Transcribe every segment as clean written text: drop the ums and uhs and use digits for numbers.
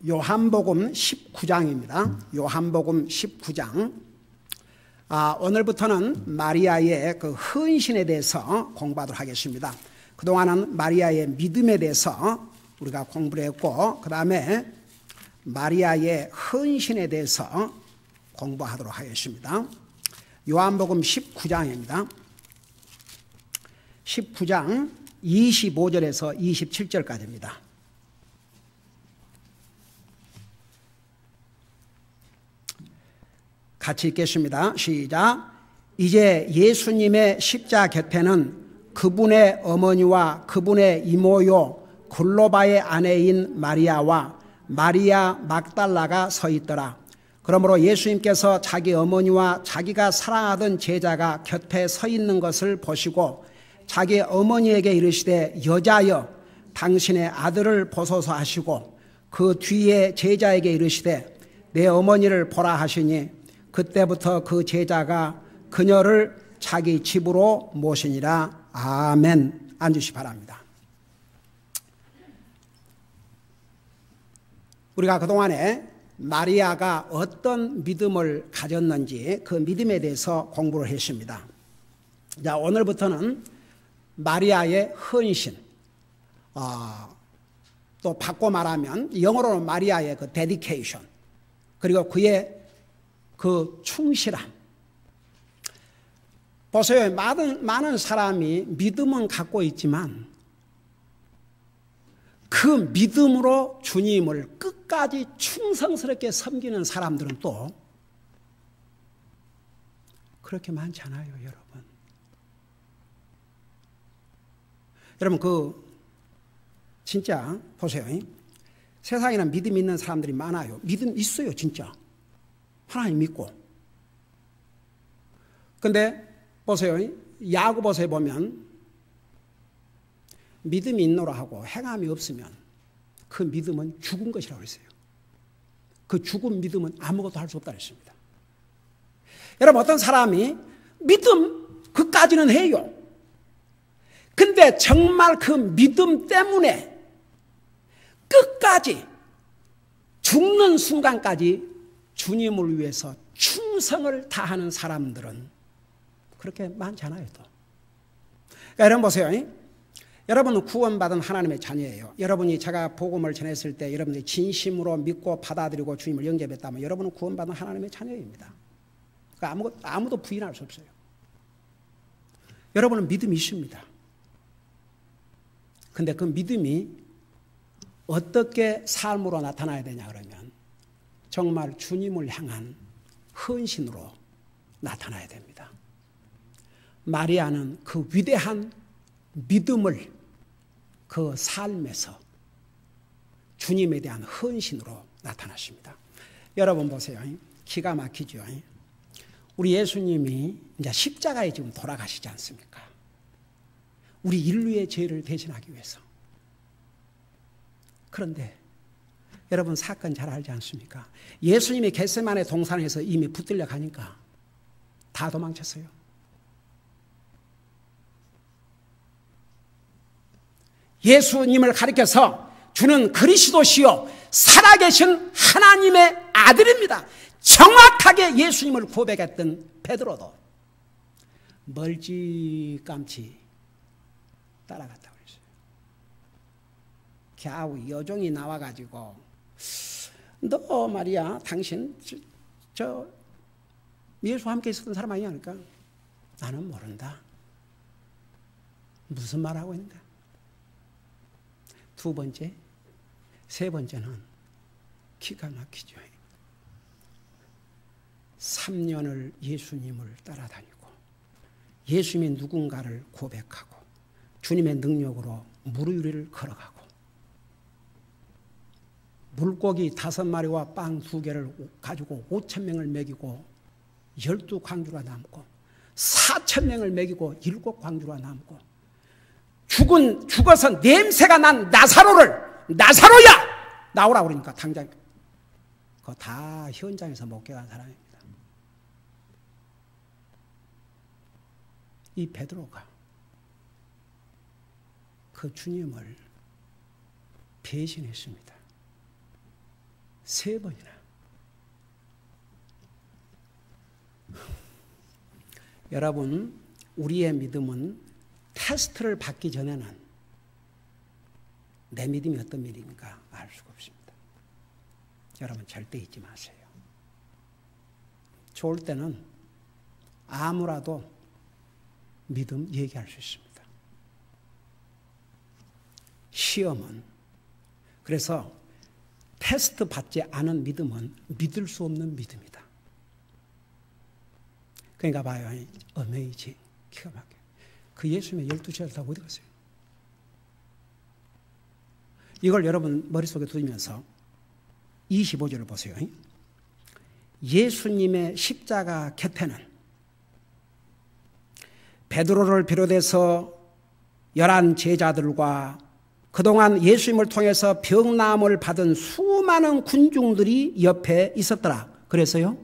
요한복음 19장입니다. 요한복음 19장. 오늘부터는 마리아의 그 헌신에 대해서 공부하도록 하겠습니다. 그동안은 마리아의 믿음에 대해서 우리가 공부를 했고, 그 다음에 마리아의 헌신에 대해서 공부하도록 하겠습니다. 요한복음 19장입니다. 19장 25절에서 27절까지입니다. 같이 읽겠습니다. 시작. 이제 예수님의 십자 곁에는 그분의 어머니와 그분의 이모요 글로바의 아내인 마리아와 마리아 막달라가 서 있더라. 그러므로 예수님께서 자기 어머니와 자기가 사랑하던 제자가 곁에 서 있는 것을 보시고 자기 어머니에게 이르시되 여자여 당신의 아들을 보소서 하시고 그 뒤에 제자에게 이르시되 내 어머니를 보라 하시니 그때부터 그 제자가 그녀를 자기 집으로 모시니라. 아멘. 앉으시 바랍니다. 우리가 그동안에 마리아가 어떤 믿음을 가졌는지 그 믿음에 대해서 공부를 했습니다. 자, 오늘부터는 마리아의 헌신, 또 바꿔 말하면 영어로는 마리아의 그 데디케이션, 그리고 그의 그 충실함. 보세요. 많은 사람이 믿음은 갖고 있지만 그 믿음으로 주님을 끝까지 충성스럽게 섬기는 사람들은 또 그렇게 많지 않아요, 여러분. 여러분, 진짜 보세요. 세상에는 믿음 있는 사람들이 많아요. 믿음 있어요, 진짜. 하나님 믿고. 근데 보세요. 야고보서에 보면 믿음이 있노라 하고 행함이 없으면 그 믿음은 죽은 것이라고 했어요. 그 죽은 믿음은 아무것도 할 수 없다 했습니다. 여러분, 어떤 사람이 믿음 그까지는 해요. 근데 정말 그 믿음 때문에 끝까지 죽는 순간까지 주님을 위해서 충성을 다하는 사람들은 그렇게 많지 않아요, 또. 그러니까 여러분 보세요. 여러분은 구원받은 하나님의 자녀예요. 여러분이 제가 복음을 전했을 때 여러분이 진심으로 믿고 받아들이고 주님을 영접했다면 여러분은 구원받은 하나님의 자녀입니다. 그러니까 아무도 부인할 수 없어요. 여러분은 믿음이 있습니다. 근데 그 믿음이 어떻게 삶으로 나타나야 되냐 그러면 정말 주님을 향한 헌신으로 나타나야 됩니다. 마리아는 그 위대한 믿음을 그 삶에서 주님에 대한 헌신으로 나타났습니다. 여러분 보세요. 기가 막히죠. 우리 예수님이 이제 십자가에 지금 돌아가시지 않습니까? 우리 인류의 죄를 대신하기 위해서. 그런데 여러분 사건 잘 알지 않습니까? 예수님이 겟세마네 동산에서 이미 붙들려 가니까 다 도망쳤어요. 예수님을 가리켜서 주는 그리스도시요 살아계신 하나님의 아들입니다. 정확하게 예수님을 고백했던 베드로도 멀찌감치 따라갔다고 그랬어요. 겨우 여종이 나와가지고 너 말이야 당신 저 예수와 함께 있었던 사람 아니야? 그러니까 나는 모른다. 무슨 말하고 있는가? 두 번째, 세 번째는 기가 막히죠. 3년을 예수님을 따라다니고 예수님이 누군가를 고백하고 주님의 능력으로 무리 위를 걸어가고 물고기 5마리와 빵 2개를 가지고 5,000명을 먹이고 12광주가 남고 4,000명을 먹이고 7광주가 남고 죽어서 냄새가 난 나사로야! 나오라 그러니까 당장 그거 다 현장에서 목격한 사람입니다. 이 베드로가 그 주님을 배신했습니다. 3번이나. 여러분, 우리의 믿음은 테스트를 받기 전에는 내 믿음이 어떤 믿음인가 알 수가 없습니다. 여러분 절대 잊지 마세요. 좋을 때는 아무라도 믿음 얘기할 수 있습니다. 시험은, 그래서 테스트 받지 않은 믿음은 믿을 수 없는 믿음이다. 그러니까 봐요. 어메이징. 기가 막혀. 그 예수님의 12제자들 다 어디 갔어요? 이걸 여러분 머릿속에 두면서 25절을 보세요. 예수님의 십자가 곁에는 베드로를 비롯해서 11 제자들과 그동안 예수님을 통해서 병나음을 받은 수많은 군중들이 옆에 있었더라. 그래서요?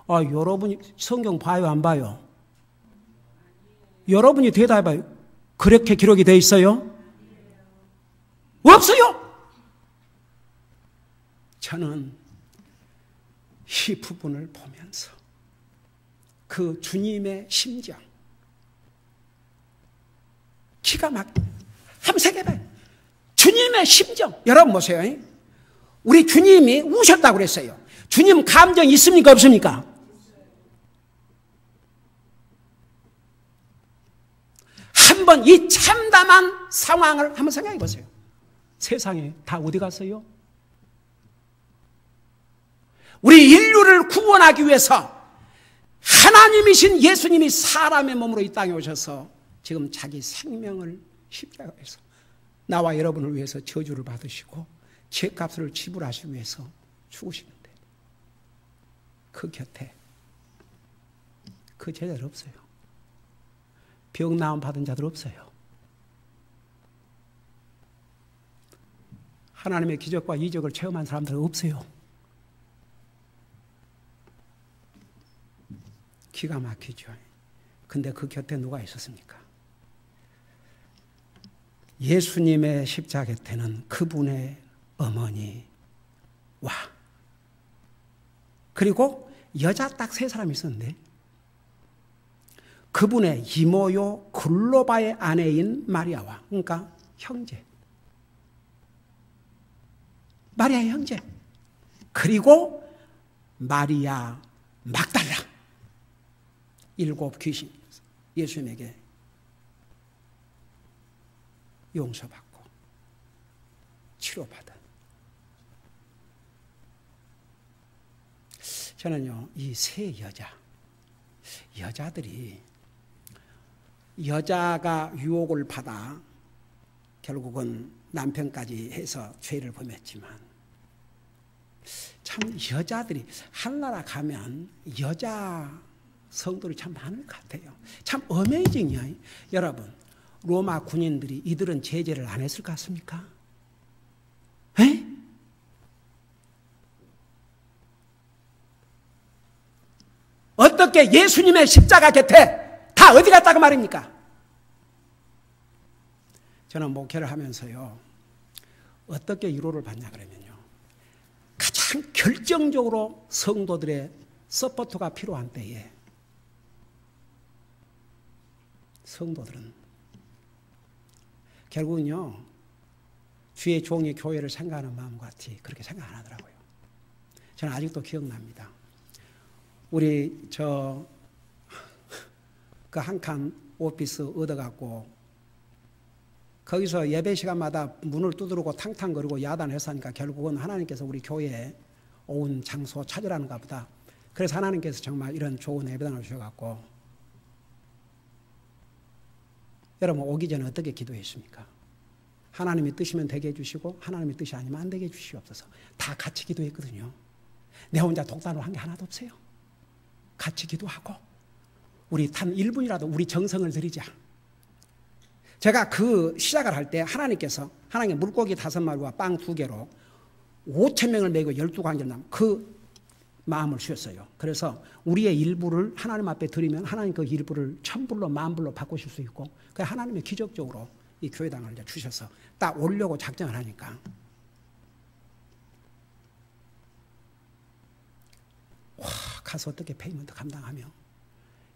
여러분이 성경 봐요, 안 봐요? 여러분이 대답해봐요. 그렇게 기록이 되어 있어요? 없어요! 저는 이 부분을 보면서 그 주님의 심정, 기가 막, 한번 생각해봐요. 주님의 심정. 여러분 보세요. 우리 주님이 우셨다고 그랬어요. 주님 감정 있습니까? 없습니까? 한번 이 참담한 상황을 한번 생각해 보세요. 세상에 다 어디 갔어요? 우리 인류를 구원하기 위해서 하나님이신 예수님이 사람의 몸으로 이 땅에 오셔서 지금 자기 생명을 십자가에서 나와 여러분을 위해서 저주를 받으시고 죄값을 지불하시기 위해서 죽으시는데 그 곁에 그 제자들 없어요. 병나음 받은 자들 없어요. 하나님의 기적과 이적을 체험한 사람들 없어요. 기가 막히죠. 근데 그 곁에 누가 있었습니까? 예수님의 십자가 곁에는 그분의 어머니와 그리고 여자 딱 3사람이 있었는데 그분의 이모요 글로바의 아내인 마리아와, 그러니까 형제, 마리아의 형제, 그리고 마리아 막달라, 7 귀신 예수님에게 용서받고 치료받은. 저는요, 이 3 여자들이 여자가 유혹을 받아 결국은 남편까지 해서 죄를 범했지만 참 여자들이 한나라 가면 여자 성도들이 참 많을 것 같아요. 참 어메이징이야. 여러분, 로마 군인들이 이들은 제재를 안 했을 것 같습니까? 에? 어떻게 예수님의 십자가 곁에 다 어디 갔다고 말입니까? 저는 목회를 하면서요, 어떻게 위로를 받냐 그러면요, 가장 결정적으로 성도들의 서포트가 필요한 때에 성도들은 결국은요, 주의 종이 교회를 생각하는 마음 같이 그렇게 생각 안 하더라고요. 저는 아직도 기억납니다. 우리 그 한 칸 오피스 얻어갖고 거기서 예배 시간마다 문을 두드리고 탕탕거리고 야단해서 하니까 결국은 하나님께서 우리 교회에 온 장소 찾으라는가 보다. 그래서 하나님께서 정말 이런 좋은 예배당을 주셔갖고, 여러분 오기 전에 어떻게 기도했습니까? 하나님이 뜻이면 되게 해주시고 하나님의 뜻이 아니면 안 되게 해주시옵소서. 다 같이 기도했거든요. 내 혼자 독단으로 한 게 하나도 없어요. 같이 기도하고 우리 단 1분이라도 우리 정성을 들이자. 제가 그 시작을 할 때 하나님께서 하나님의 물고기 5마리와 빵 2개로 5,000명을 먹이고 12관절 남 그 마음을 주셨어요. 그래서 우리의 일부를 하나님 앞에 드리면 하나님 그 일부를 1000불로 10,000불로 바꾸실 수 있고, 그 하나님의 기적적으로 이 교회당을 이제 주셔서 딱 오려고 작정을 하니까 가서 어떻게 페이먼트 감당하며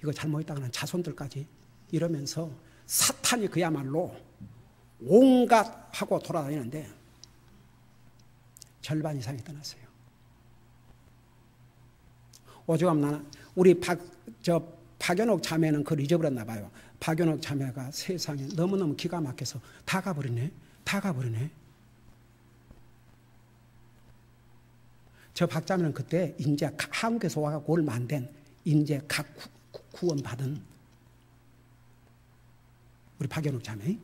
이거 잘못했다가는 자손들까지 이러면서 사탄이 그야말로 온갖 하고 돌아다니는데 절반 이상이 떠났어요. 오죽하면 나는 우리 박연옥 자매는 그걸 잊어버렸나 봐요. 박연옥 자매가 세상에 너무너무 기가 막혀서 다 가버리네. 저 박자매는 그때 이제 한국에서 와갖고 얼마 안 된 이제 각 구원받은 우리 박연옥 자매.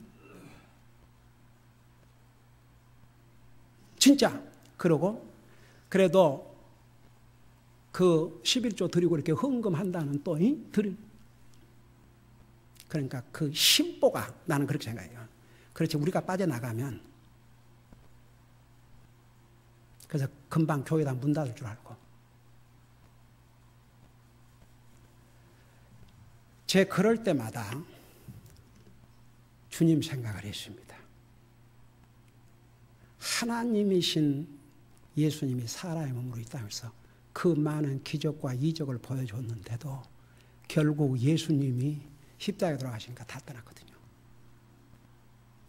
진짜. 그러고 그래도 그 11조 드리고 이렇게 헌금한다는 또 그러니까 그 심보가 나는 그렇게 생각해요. 그렇지 우리가 빠져나가면 그래서 금방 교회다 문 닫을 줄 알고 제 그럴 때마다 주님 생각을 했습니다. 하나님이신 예수님이 사람의 몸으로 이 땅에서 그 많은 기적과 이적을 보여줬는데도 결국 예수님이 십자가에 돌아가시니까 다 떠났거든요.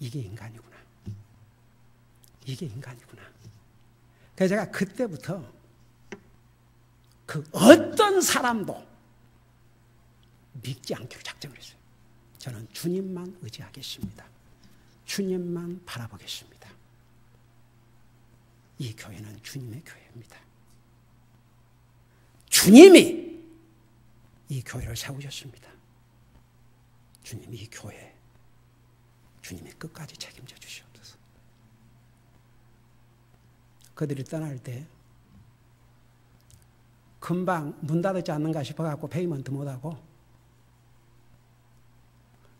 이게 인간이구나. 그래서 제가 그때부터 그 어떤 사람도 믿지 않기로 작정을 했어요. 저는 주님만 의지하겠습니다. 주님만 바라보겠습니다. 이 교회는 주님의 교회입니다. 주님이 이 교회를 세우셨습니다. 주님이 이 교회, 주님이 끝까지 책임져 주시옵소서. 그들이 떠날 때 금방 문 닫지 않는가 싶어갖고 페이먼트 못하고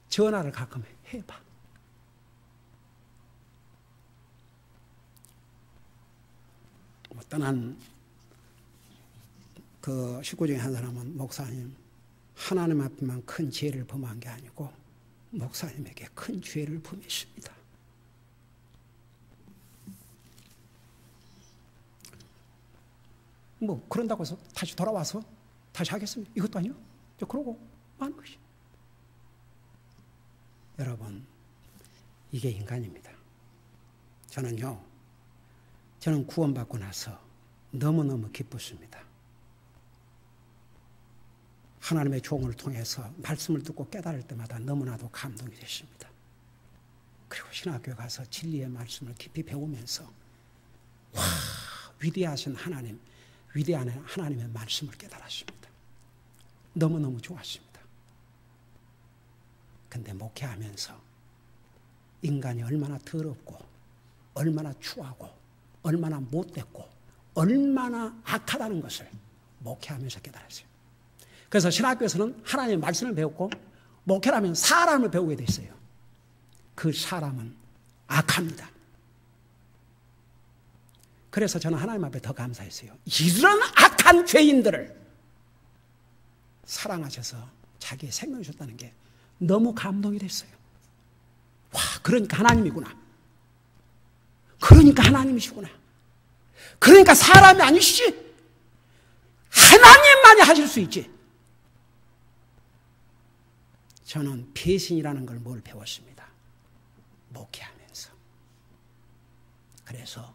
전화를 가끔 해봐. 떠난 그 식구 중에 한 사람은 목사님, 하나님 앞에만 큰 죄를 범한 게 아니고 목사님에게 큰 죄를 범했습니다. 뭐 그런다고 해서 다시 돌아와서 다시 하겠습니다. 이것도 아니요. 그러고 하는 것이. 여러분, 이게 인간입니다. 저는 구원받고 나서 너무너무 기뻤습니다. 하나님의 종을 통해서 말씀을 듣고 깨달을 때마다 너무나도 감동이 됐습니다. 그리고 신학교에 가서 진리의 말씀을 깊이 배우면서 와, 위대하신 하나님, 위대한 하나님의 말씀을 깨달았습니다. 너무너무 좋았습니다. 근데 목회하면서 인간이 얼마나 더럽고 얼마나 추하고 얼마나 못됐고 얼마나 악하다는 것을 목회하면서 깨달았어요. 그래서 신학교에서는 하나님의 말씀을 배웠고 목회라면 사람을 배우게 됐어요. 그 사람은 악합니다. 그래서 저는 하나님 앞에 더 감사했어요. 이런 악한 죄인들을 사랑하셔서 자기의 생명을 주셨다는 게 너무 감동이 됐어요. 와, 그러니까 하나님이구나. 그러니까 하나님이시구나. 그러니까 사람이 아니시지. 하나님만이 하실 수 있지. 저는 배신이라는 걸 뭘 배웠습니다. 목회하면서. 그래서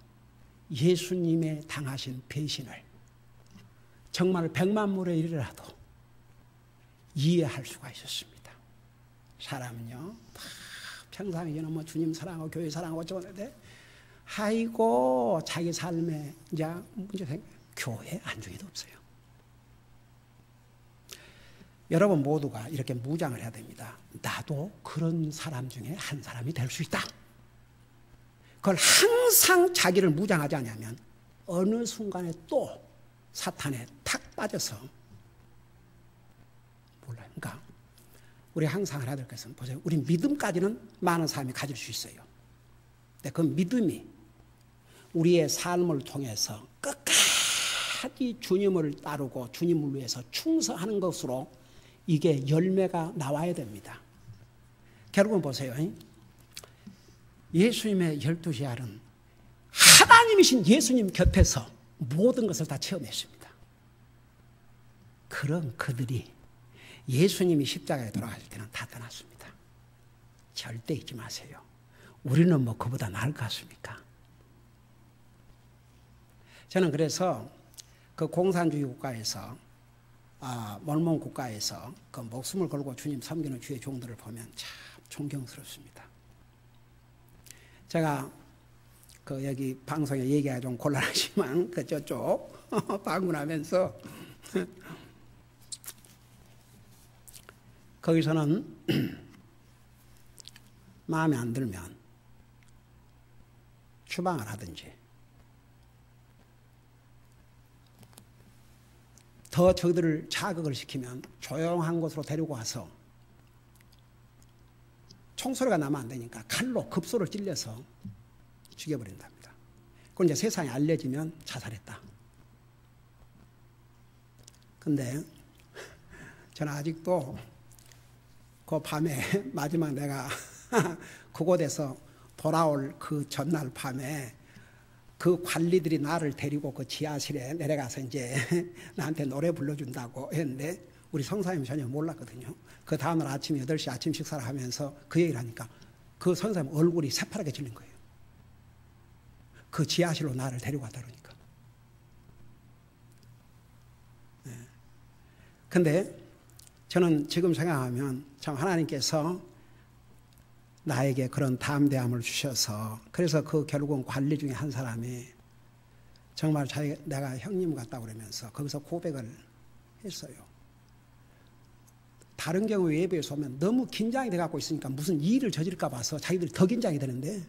예수님의 당하신 배신을 정말 100만물에 이르라도 이해할 수가 있었습니다. 사람은요, 평상시에는 뭐 주님 사랑하고 교회 사랑하고 어쩌는데, 아이고 자기 삶에 이제 문제 생겨. 교회 안중에도 없어요. 여러분 모두가 이렇게 무장을 해야 됩니다. 나도 그런 사람 중에 한 사람이 될 수 있다. 그걸 항상 자기를 무장하지 않으면 어느 순간에 또 사탄에 탁 빠져서 몰라요. 그러니까 우리 항상 알아야 될 것은 보세요. 우리 믿음까지는 많은 사람이 가질 수 있어요. 근데 그 믿음이 우리의 삶을 통해서 끝까지 주님을 따르고 주님을 위해서 충성하는 것으로 이게 열매가 나와야 됩니다. 결국은 보세요. 예수님의 12시 알은 하나님이신 예수님 곁에서 모든 것을 다 체험했습니다. 그런 그들이 예수님이 십자가에 돌아가실 때는 다 떠났습니다. 절대 잊지 마세요. 우리는 뭐 그보다 나을 것 같습니까? 저는 그래서 그 공산주의 국가에서 몰몬 국가에서 그 목숨을 걸고 주님 섬기는 주의 종들을 보면 참 존경스럽습니다. 제가 그 여기 방송에 얘기가 좀 곤란하지만 그 저쪽 방문하면서 거기서는 마음에 안 들면 추방을 하든지 더 저들을 자극을 시키면 조용한 곳으로 데리고 와서 총소리가 나면 안 되니까 칼로 급소를 찔려서 죽여버린답니다. 그건 이제 세상에 알려지면 자살했다. 근데 저는 아직도 그 밤에 마지막 내가 그곳에서 돌아올 그 전날 밤에 그 관리들이 나를 데리고 그 지하실에 내려가서 이제 나한테 노래 불러준다고 했는데 우리 성사님은 전혀 몰랐거든요. 그 다음날 아침 8시 아침 식사를 하면서 그 얘기를 하니까 그 선생님 얼굴이 새파랗게 질린 거예요. 그 지하실로 나를 데리고 왔다 그러니까. 근데 저는 지금 생각하면 참 하나님께서 나에게 그런 담대함을 주셔서 그래서 그 결국은 관리 중에 한 사람이 정말 내가 형님 같다고 그러면서 거기서 고백을 했어요. 다른 경우에 예배에서 오면 너무 긴장이 돼갖고 있으니까 무슨 일을 저질까 봐서 자기들이 더 긴장이 되는데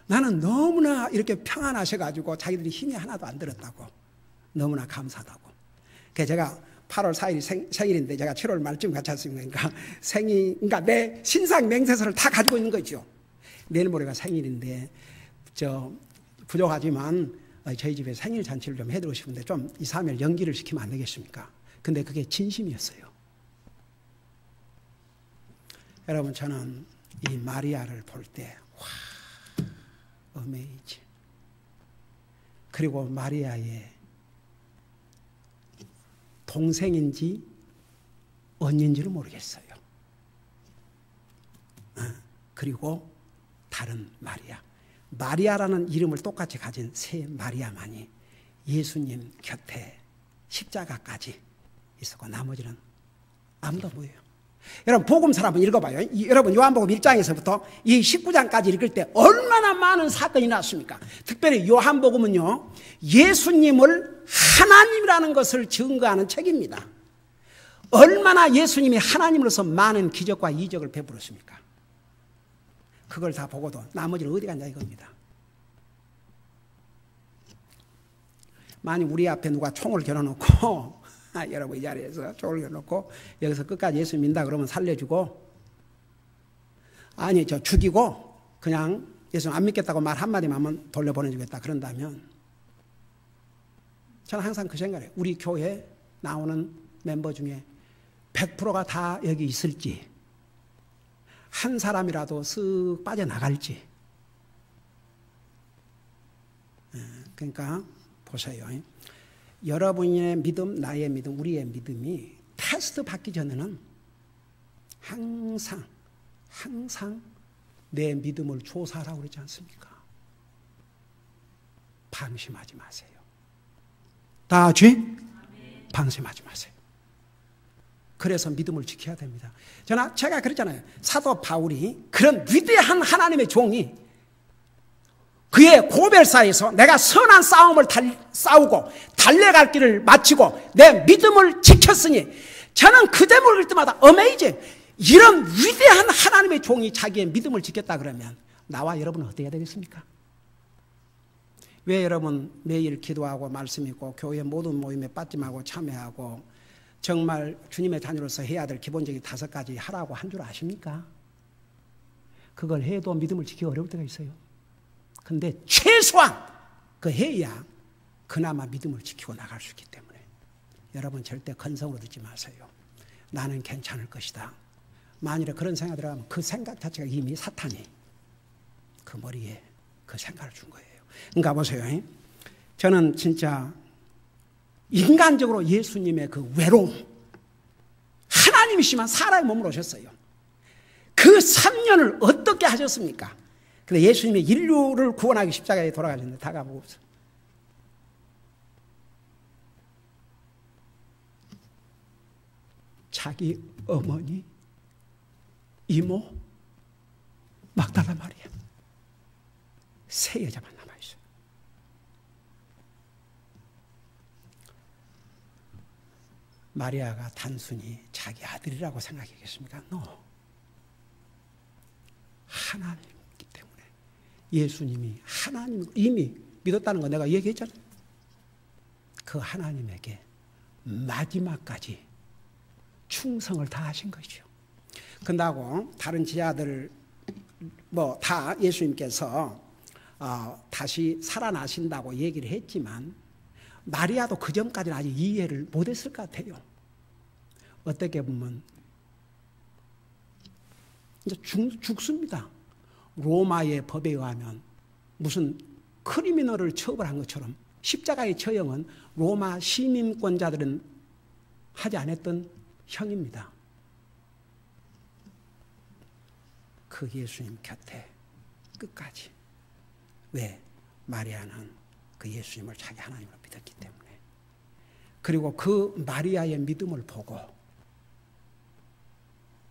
나는 너무나 이렇게 평안하셔가지고 자기들이 힘이 하나도 안 들었다고 너무나 감사하다고. 그래서 제가 8월 4일이 생일인데 제가 7월 말쯤 같이 왔습니다. 그러니까 내 신상 맹세서를 다 가지고 있는 거죠. 내일 모레가 생일인데 부족하지만 저희 집에 생일 잔치를 좀 해드리고 싶은데 좀 2, 3일 연기를 시키면 안 되겠습니까? 근데 그게 진심이었어요. 여러분 저는 이 마리아를 볼 때 와, 어메이지. 그리고 마리아의 동생인지 언니인지를 모르겠어요. 그리고 다른 마리아라는 이름을 똑같이 가진 세 마리아만이 예수님 곁에 십자가까지 있었고 나머지는 아무도 없어요. 여러분 복음서 한번 읽어봐요. 여러분 요한복음 1장에서부터 이 19장까지 읽을 때 얼마나 많은 사건이 났습니까? 특별히 요한복음은요 예수님을 하나님이라는 것을 증거하는 책입니다. 얼마나 예수님이 하나님으로서 많은 기적과 이적을 베풀었습니까? 그걸 다 보고도 나머지는 어디 갔냐 이겁니다. 만약 우리 앞에 누가 총을 겨눠놓고 여러분 이 자리에서 총을 겨눠놓고 여기서 끝까지 예수 믿는다 그러면 살려주고 아니 저 죽이고 그냥 예수 안 믿겠다고 말 한마디만 하면 돌려보내주겠다 그런다면 저는 항상 그 생각을 해요. 우리 교회 나오는 멤버 중에 100%가 다 여기 있을지 한 사람이라도 쓱 빠져나갈지. 그러니까 보세요. 여러분의 믿음, 나의 믿음, 우리의 믿음이 테스트 받기 전에는 항상 내 믿음을 조사하라고 그러지 않습니까? 방심하지 마세요. 다 같이 방심하지 마세요. 그래서 믿음을 지켜야 됩니다. 제가 그랬잖아요. 사도 바울이 그런 위대한 하나님의 종이 그의 고별사에서 내가 선한 싸움을 싸우고 달려갈 길을 마치고 내 믿음을 지켰으니 저는 그 제목을 읽을 때마다 어메이징. 이런 위대한 하나님의 종이 자기의 믿음을 지켰다 그러면 나와 여러분은 어떻게 해야 되겠습니까? 왜 여러분 매일 기도하고 말씀 읽고 교회 모든 모임에 빠짐하고 참여하고 정말 주님의 자녀로서 해야 될 기본적인 5가지 하라고 한 줄 아십니까? 그걸 해도 믿음을 지키기 어려울 때가 있어요. 근데 최소한 그 해야 그나마 믿음을 지키고 나갈 수 있기 때문에 여러분 절대 건성으로 듣지 마세요. 나는 괜찮을 것이다. 만일에 그런 생각이 들어가면 그 생각 자체가 이미 사탄이 그 머리에 그 생각을 준 거예요. 그러니까 보세요. 저는 진짜 인간적으로 예수님의 그 외로움, 하나님이시만 사람의 몸으로 오셨어요. 그 3년을 어떻게 하셨습니까? 근데 예수님이 인류를 구원하기 십자가에 돌아가셨는데 다가보고 없어. 자기 어머니, 이모, 막달라 마리아, 세 여자만 남아있어요. 마리아가 단순히 자기 아들이라고 생각했겠습니까? No. 하나님이기 때문에 예수님이 하나님 이미 믿었다는 거 내가 얘기했잖아요. 그 하나님에게 마지막까지 충성을 다하신 것이죠. 근다고 다른 제자들 뭐 다 예수님께서 다시 살아나신다고 얘기를 했지만 마리아도 그 전까지는 아직 이해를 못했을 것 같아요. 어떻게 보면 이제 죽습니다. 로마의 법에 의하면 무슨 크리미널을 처벌한 것처럼 십자가의 처형은 로마 시민권자들은 하지 않았던 형입니다. 그 예수님 곁에 끝까지. 왜? 마리아는 그 예수님을 자기 하나님으로 믿었기 때문에. 그리고 그 마리아의 믿음을 보고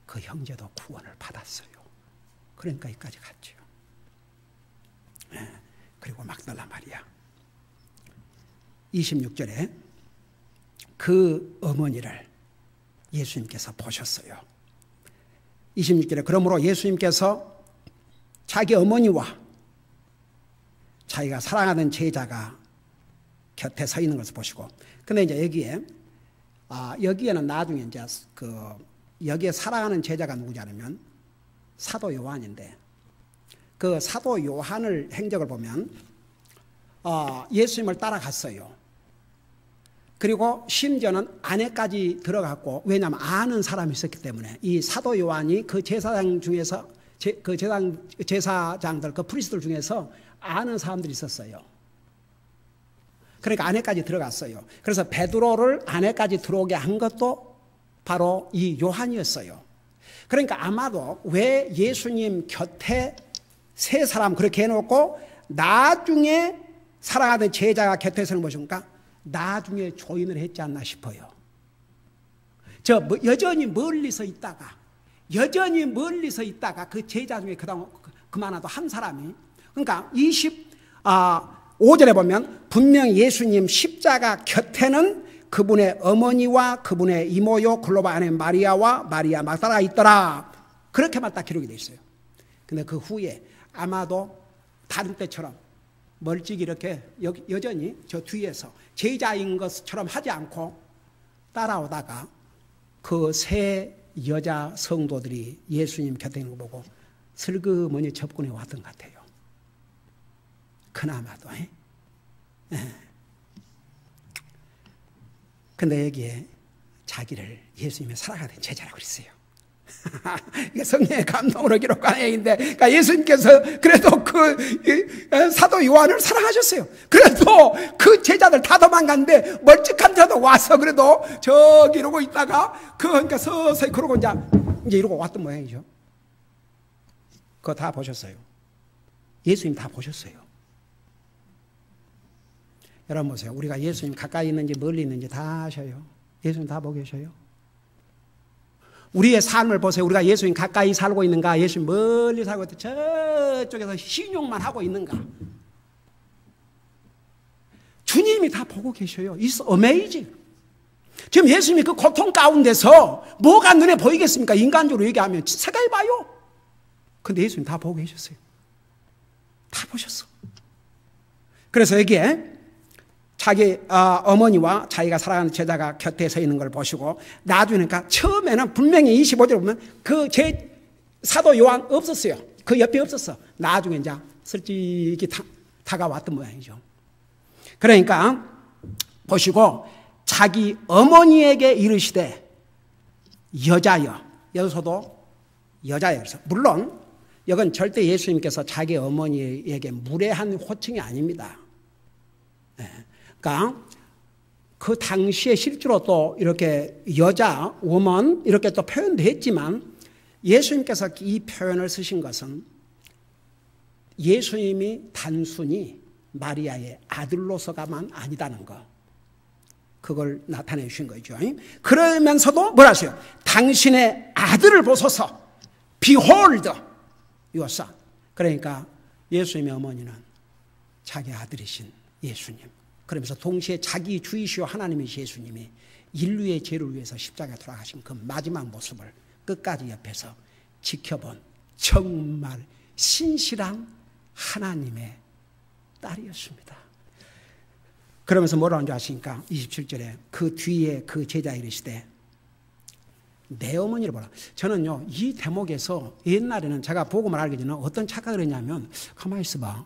그 형제도 구원을 받았어요. 그러니까 여기까지 갔죠. 그리고 막달라 마리아 26절에 그 어머니를 예수님께서 보셨어요. 26절에 그러므로 예수님께서 자기 어머니와 자기가 사랑하는 제자가 곁에 서 있는 것을 보시고, 근데 이제 여기에는 나중에 이제 여기에 사랑하는 제자가 누구냐 하면 사도 요한인데, 그 사도 요한을 행적을 보면 예수님을 따라갔어요. 그리고 심지어는 안에까지 들어갔고, 왜냐하면 아는 사람이 있었기 때문에 이 사도 요한이 그 제사장 중에서 그 제사장들 그 프리스트들 중에서 아는 사람들이 있었어요. 그러니까 안에까지 들어갔어요. 그래서 베드로를 안에까지 들어오게 한 것도 바로 이 요한이었어요. 그러니까 아마도 왜 예수님 곁에 세 사람 그렇게 해놓고 나중에 사랑하던 제자가 곁에 서는 것인가? 나중에 조인을 했지 않나 싶어요. 여전히 멀리서 있다가 그 제자 중에 그만하도 한 사람이, 그러니까 25절에 보면 분명히 예수님 십자가 곁에는 그분의 어머니와 그분의 이모요 글로바 아내 마리아와 마리아 막달라가 있더라. 그렇게만 딱 기록이 되어 있어요. 근데 그 후에 아마도 다른 때처럼 멀찍이 이렇게 여전히 저 뒤에서 제자인 것처럼 하지 않고 따라오다가 그 세 여자 성도들이 예수님 곁에 있는 거 보고 슬그머니 접근해 왔던 것 같아요. 그나마도. 근데 여기에 자기를 예수님의 사랑하는 제자라고 그랬어요. 이게 성령의 감동으로 기록한 얘기인데, 그러니까 예수님께서 그래도 그 사도 요한을 사랑하셨어요. 그래도 그 제자들 다 도망갔는데 멀찍한 자도 와서 그래도 저기 이러고 있다가 그러니까 서서히 그러고 이제 이러고 왔던 모양이죠. 그거 다 보셨어요. 예수님 다 보셨어요. 여러분 보세요. 우리가 예수님 가까이 있는지 멀리 있는지 다 아셔요. 예수님 다 보고 계셔요. 우리의 삶을 보세요. 우리가 예수님 가까이 살고 있는가, 예수님 멀리 살고 있다, 저쪽에서 신용만 하고 있는가. 주님이 다 보고 계셔요. It's amazing. 지금 예수님이 그 고통 가운데서 뭐가 눈에 보이겠습니까? 인간적으로 얘기하면 생각해봐요. 근데 예수님 다 보고 계셨어요. 다 보셨어. 그래서 여기에 자기 어머니와 자기가 사랑하는 제자가 곁에 서 있는 걸 보시고, 나중에 그러니까 처음에는 분명히 25절에 보면 그 사도 요한 없었어요. 그 옆에 없었어. 나중에 이제 슬직이 다가왔던 모양이죠. 그러니까 보시고 자기 어머니에게 이르시되 여자여, 여기서도 여자여. 물론 이건 절대 예수님께서 자기 어머니에게 무례한 호칭이 아닙니다. 그러니까 그 당시에 실제로 또 이렇게 여자, woman 이렇게 또 표현도 했지만 예수님께서 이 표현을 쓰신 것은 예수님이 단순히 마리아의 아들로서가만 아니다는 거, 그걸 나타내 주신 거죠. 그러면서도 뭐라 하세요? 당신의 아들을 보소서. Behold your son. 그러니까 예수님의 어머니는 자기 아들이신 예수님. 그러면서 동시에 자기 주이시오 하나님이신 예수님이 인류의 죄를 위해서 십자가에 돌아가신 그 마지막 모습을 끝까지 옆에서 지켜본 정말 신실한 하나님의 딸이었습니다. 그러면서 뭐라고 하는지 아십니까? 27절에 그 뒤에 그 제자가 이르시되 내 어머니를 보라. 저는요 이 대목에서 옛날에는 제가 복음을 알기 전에 어떤 착각을 했냐면, 가만히 있어봐,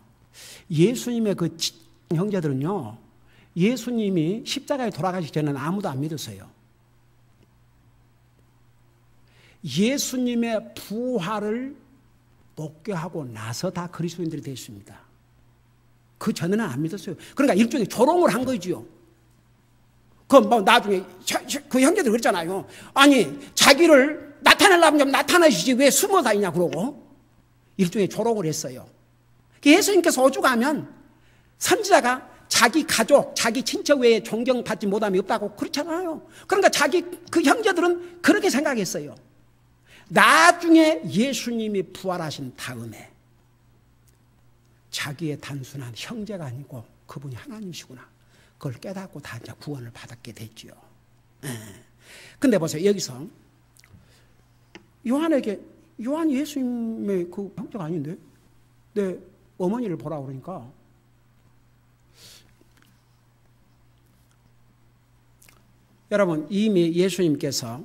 예수님의 그 형제들은요 예수님이 십자가에 돌아가시기 전에는 아무도 안 믿었어요. 예수님의 부활을 목격하고 나서 다 그리스도인들이 됐습니다. 그 전에는 안 믿었어요. 그러니까 일종의 조롱을 한 거지요. 뭐 나중에 그 형제들 그랬잖아요. 아니 자기를 나타내려면 좀 나타내시지 왜 숨어 다니냐 그러고 일종의 조롱을 했어요. 예수님께서 오죽하면 선지자가 자기 가족, 자기 친척 외에 존경받지 못함이 없다고 그렇잖아요. 그러니까 자기 그 형제들은 그렇게 생각했어요. 나중에 예수님이 부활하신 다음에 자기의 단순한 형제가 아니고 그분이 하나님이시구나, 그걸 깨닫고 다 이제 구원을 받았게 됐죠. 근데 보세요, 여기서 요한이 예수님의 그 형제가 아닌데 내 어머니를 보라 그러니까 여러분 이미 예수님께서,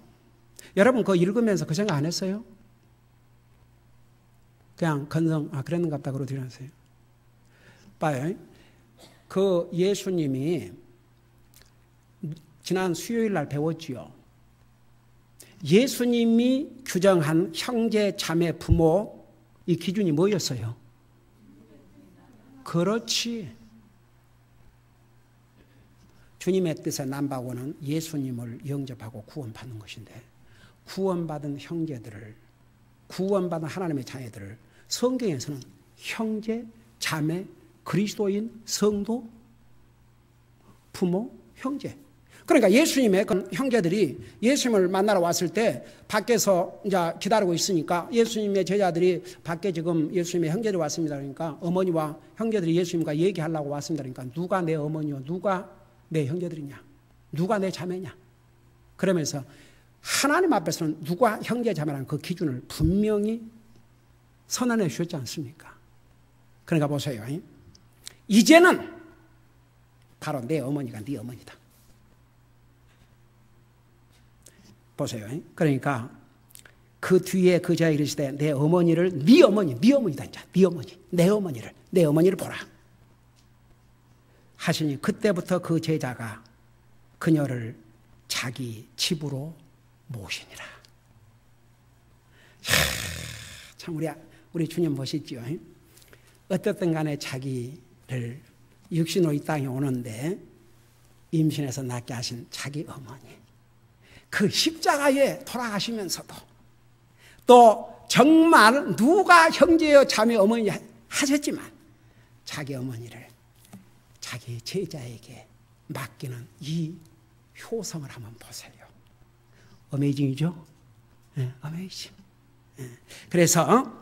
여러분 그거 읽으면서 그 생각 안 했어요? 그냥 건성 그랬는가 보다 그러고 들으세요. 봐요. 그 예수님이 지난 수요일 날 배웠지요. 예수님이 규정한 형제, 자매, 부모 이 기준이 뭐였어요? 그렇지. 주님의 뜻의 남바고는 예수님을 영접하고 구원받는 것인데, 구원받은 형제들을, 구원받은 하나님의 자녀들을 성경에서는 형제, 자매, 그리스도인, 성도, 부모, 형제. 그러니까 예수님의 그 형제들이 예수님을 만나러 왔을 때 밖에서 이제 기다리고 있으니까 예수님의 제자들이 밖에 지금 예수님의 형제들이 왔습니다. 그러니까 어머니와 형제들이 예수님과 얘기하려고 왔습니다. 그러니까 누가 내 어머니요, 누가 내 형제들이냐, 누가 내 자매냐. 그러면서 하나님 앞에서는 누가 형제 자매라는 그 기준을 분명히 선언해 주셨지 않습니까? 그러니까 보세요. 이제는 바로 내 어머니가 네 어머니다. 보세요. 그러니까 그 뒤에 그 자에 이르시되 내 어머니를 네 어머니다. 이제 네 어머니, 내 어머니를 보라 하시니 그때부터 그 제자가 그녀를 자기 집으로 모시니라. 참 우리 주님 보시지요. 어떻든 간에 자기를 육신으로 이 땅에 오는데 임신해서 낳게 하신 자기 어머니, 그 십자가에 돌아가시면서도 또 정말 누가 형제여 자매 어머니 하셨지만 자기 어머니를 자기 제자에게 맡기는 이 효성을 한번 보세요. 어메이징이죠? 네, 어메이징. 네. 그래서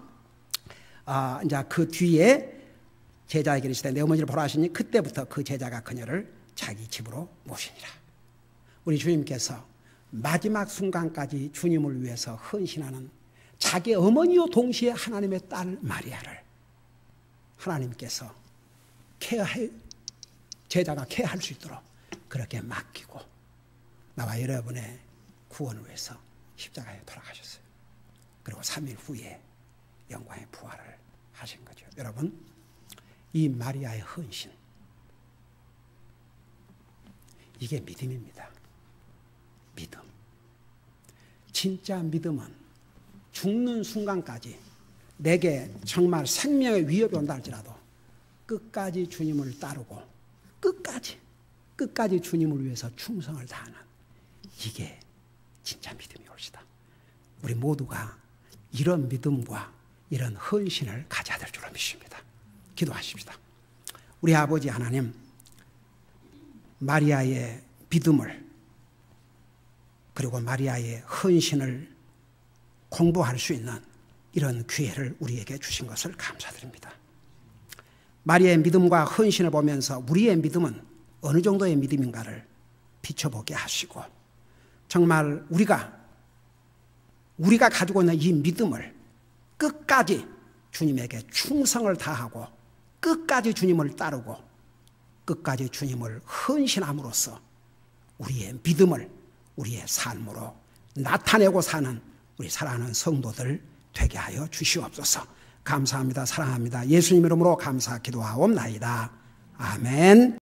이제 그 뒤에 제자에게 이르시되 내 어머니를 보라 하시니 그때부터 그 제자가 그녀를 자기 집으로 모시니라. 우리 주님께서 마지막 순간까지 주님을 위해서 헌신하는 자기 어머니와 동시에 하나님의 딸 마리아를 하나님께서 제자가 케어할 수 있도록 그렇게 맡기고 나와 여러분의 구원을 위해서 십자가에 돌아가셨어요. 그리고 3일 후에 영광의 부활을 하신 거죠. 여러분, 이 마리아의 헌신, 이게 믿음입니다. 믿음. 진짜 믿음은 죽는 순간까지 내게 정말 생명의 위협이 온다 할지라도 끝까지 주님을 따르고 끝까지 끝까지 주님을 위해서 충성을 다하는 이게 진짜 믿음이 올시다. 우리 모두가 이런 믿음과 이런 헌신을 가져야 될 줄로 믿습니다. 기도하십시다. 우리 아버지 하나님, 마리아의 믿음을 그리고 마리아의 헌신을 공부할 수 있는 이런 기회를 우리에게 주신 것을 감사드립니다. 마리아의 믿음과 헌신을 보면서 우리의 믿음은 어느 정도의 믿음인가를 비춰보게 하시고 정말 우리가 가지고 있는 이 믿음을 끝까지 주님에게 충성을 다하고 끝까지 주님을 따르고 끝까지 주님을 헌신함으로써 우리의 믿음을 우리의 삶으로 나타내고 사는 우리 사랑하는 성도들 되게 하여 주시옵소서. 감사합니다. 사랑합니다. 예수님 이름으로 감사 기도하옵나이다. 아멘.